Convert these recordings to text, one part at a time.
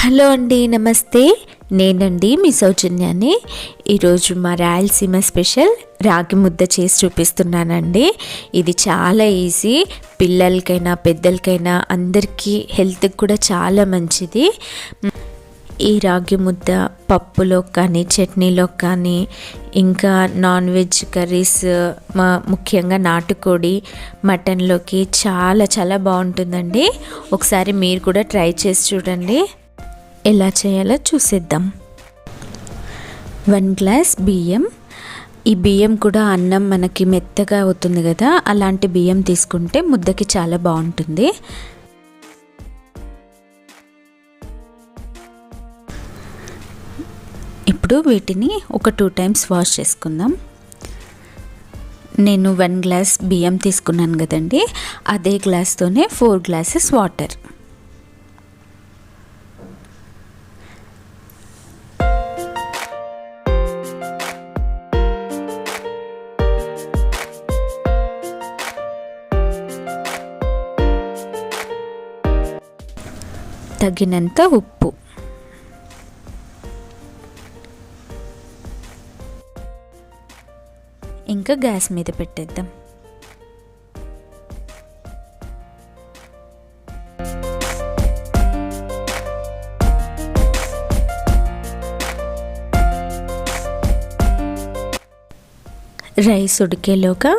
Hello అండి, నమస్తే. నేనండి మీ సౌజన్యాన్ని. ఈరోజు మా రాయలసీమ స్పెషల్ రాగి ముద్ద చేసి చూపిస్తున్నానండి. ఇది చాలా ఈజీ, పిల్లలకైనా పెద్దలకైనా అందరికీ హెల్త్కి కూడా చాలా మంచిది. ఈ రాగి ముద్ద పప్పులో కానీ చట్నీలో కానీ ఇంకా నాన్ వెజ్ కర్రీస్ ముఖ్యంగా నాటుకోడి మటన్లోకి చాలా చాలా బాగుంటుందండి. ఒకసారి మీరు కూడా ట్రై చేసి చూడండి. ఎలా చేయాలో చూసేద్దాం. 1 గ్లాస్ బియ్యం. ఈ బియ్యం కూడా అన్నం మనకి మెత్తగా అవుతుంది కదా, అలాంటి బియ్యం తీసుకుంటే ముద్దకి చాలా బాగుంటుంది. ఇప్పుడు వీటిని ఒక 2 టైమ్స్ వాష్ చేసుకుందాం. నేను 1 గ్లాస్ బియ్యం తీసుకున్నాను కదండి, అదే గ్లాస్తోనే 4 గ్లాసెస్ వాటర్. తగినంత ఉప్పు. ఇంకా గ్యాస్ మీద పెట్టేద్దాం. రైస్ ఉడికేలోగా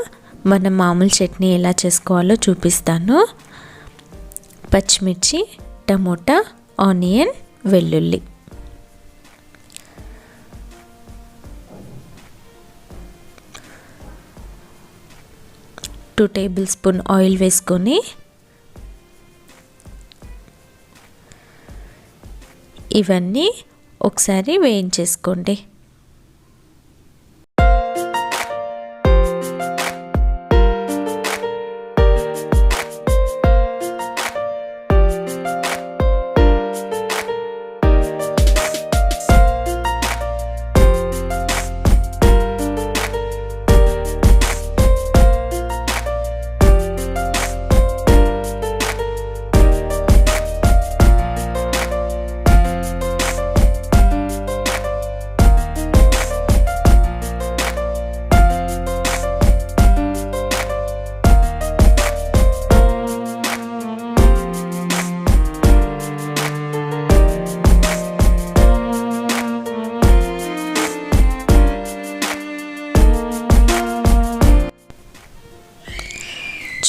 మనం మామూలు చట్నీ ఎలా చేసుకోవాలో చూపిస్తాను. పచ్చిమిర్చి, టమోటా, ఆనియన్, వెల్లుల్లి. టూ టేబుల్ స్పూన్ ఆయిల్ వేసుకొని ఇవన్నీ ఒకసారి వేయించేసుకోండి.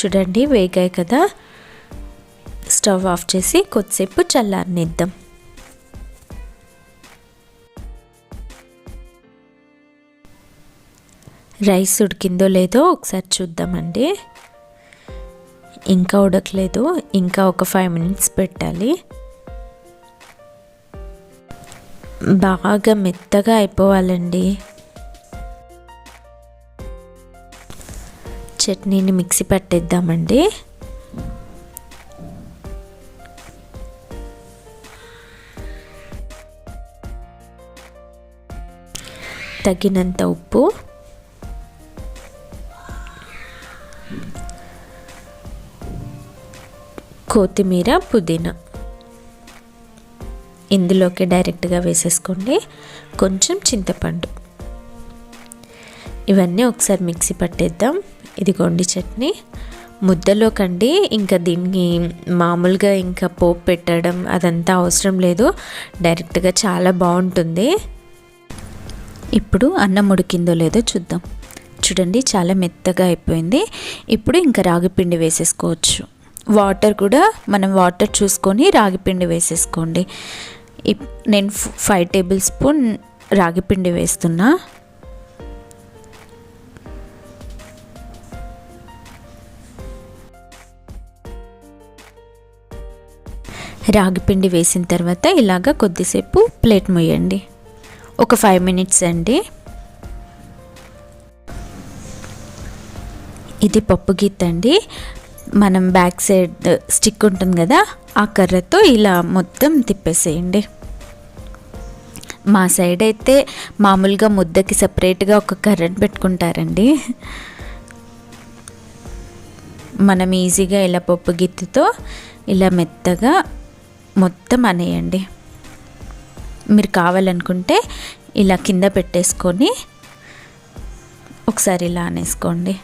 చూడండి, వేగాయి కదా. స్టవ్ ఆఫ్ చేసి కొద్దిసేపు చల్లారనిద్దాం. రైస్ ఉడికిందో లేదో ఒకసారి చూద్దామండి. ఇంకా ఉడకలేదు, ఇంకా ఒక 5 మినిట్స్ పెట్టాలి. బాగా మెత్తగా అయిపోవాలండి. చట్నీని మిక్సీ పట్టేద్దామండి. తగినంత ఉప్పు, కొత్తిమీర, పుదీనా ఇందులోకి డైరెక్ట్గా వేసేసుకోండి. కొంచెం చింతపండు. ఇవన్నీ ఒకసారి మిక్సీ పట్టేద్దాం. ఇదిగోండి చట్నీ. ముద్దలో కండి ఇంకా దీన్ని మామూలుగా ఇంకా పోపు పెట్టడం అదంతా అవసరం లేదు, డైరెక్ట్గా చాలా బాగుంటుంది. ఇప్పుడు అన్నం ఉడికిందో లేదో చూద్దాం. చూడండి, చాలా మెత్తగా అయిపోయింది. ఇప్పుడు ఇంకా రాగిపిండి వేసేసుకోవచ్చు. వాటర్ కూడా మనం వాటర్ చూసుకొని రాగిపిండి వేసేసుకోండి. నేను 5 టేబుల్ స్పూన్ రాగిపిండి వేస్తున్నా. రాగిపిండి వేసిన తర్వాత ఇలాగ కొద్దిసేపు ప్లేట్ మూయండి. ఒక 5 మినిట్స్ అండి. ఇది పప్పు గిత్త అండి. మనం బ్యాక్ సైడ్ స్టిక్ ఉంటుంది కదా, ఆ కర్రతో ఇలా మొత్తం తిప్పేసేయండి. మా సైడ్ అయితే మామూలుగా ముద్దకి సపరేట్గా ఒక కర్రను పెట్టుకుంటారండి. మనం ఈజీగా ఇలా పప్పు గిత్తితో ఇలా మెత్తగా మొత్తం అనేయండి. మీరు కావాలనుకుంటే ఇలా కింద పెట్టేసుకొని ఒకసారి ఇలా అనేసుకోండి.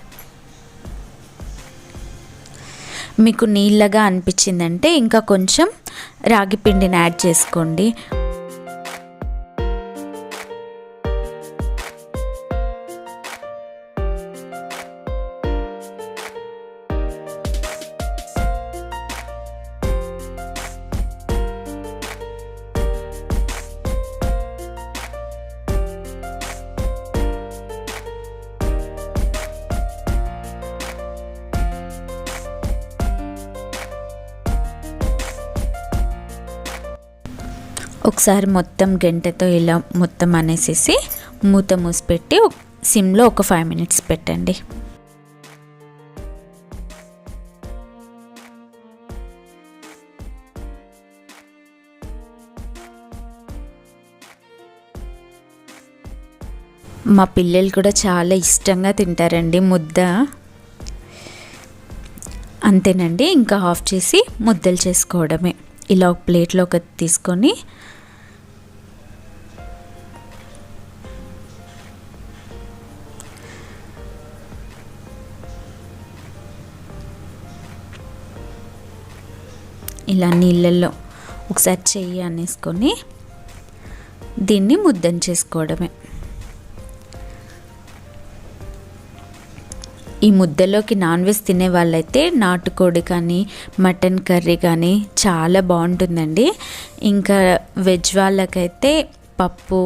మీకు నీళ్ళగా అనిపించిందంటే ఇంకా కొంచెం రాగి పిండిని యాడ్ చేసుకోండి. ఒకసారి మొత్తం గంటెతో ఇలా మొత్తం అనేసేసి మూత మూసి పెట్టి సిమ్లో ఒక 5 minutes పెట్టండి. మా పిల్లలు కూడా చాలా ఇష్టంగా తింటారండి ముద్ద. అంతేనండి, ఇంకా ఆఫ్ చేసి ముద్దలు చేసుకోవడమే. ఇలా ఒక ప్లేట్లోకి తీసుకొని ఇలా నీళ్ళల్లో ఒకసారి చెయ్యి అనేసుకొని దీన్ని ముద్దను చేసుకోవడమే. ఈ ముద్దలోకి నాన్ వెజ్ తినే వాళ్ళైతే నాటుకోడి కానీ మటన్ కర్రీ కానీ చాలా బాగుంటుందండి. ఇంకా వెజ్ వాళ్ళకైతే పప్పు,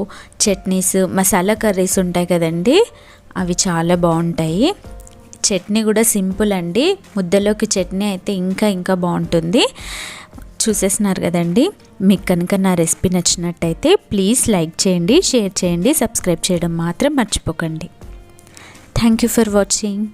చట్నీస్, మసాలా కర్రీస్ ఉంటాయి కదండి, అవి చాలా బాగుంటాయి. చట్నీ కూడా సింపుల్ అండి. ముద్దలోకి చట్నీ అయితే ఇంకా బాగుంటుంది. చూసేస్తున్నారు కదండి. మీకు కనుక నా రెసిపీ నచ్చినట్టయితే ప్లీజ్ లైక్ చేయండి, షేర్ చేయండి, సబ్స్క్రైబ్ చేయడం మాత్రం మర్చిపోకండి. Thank you for watching.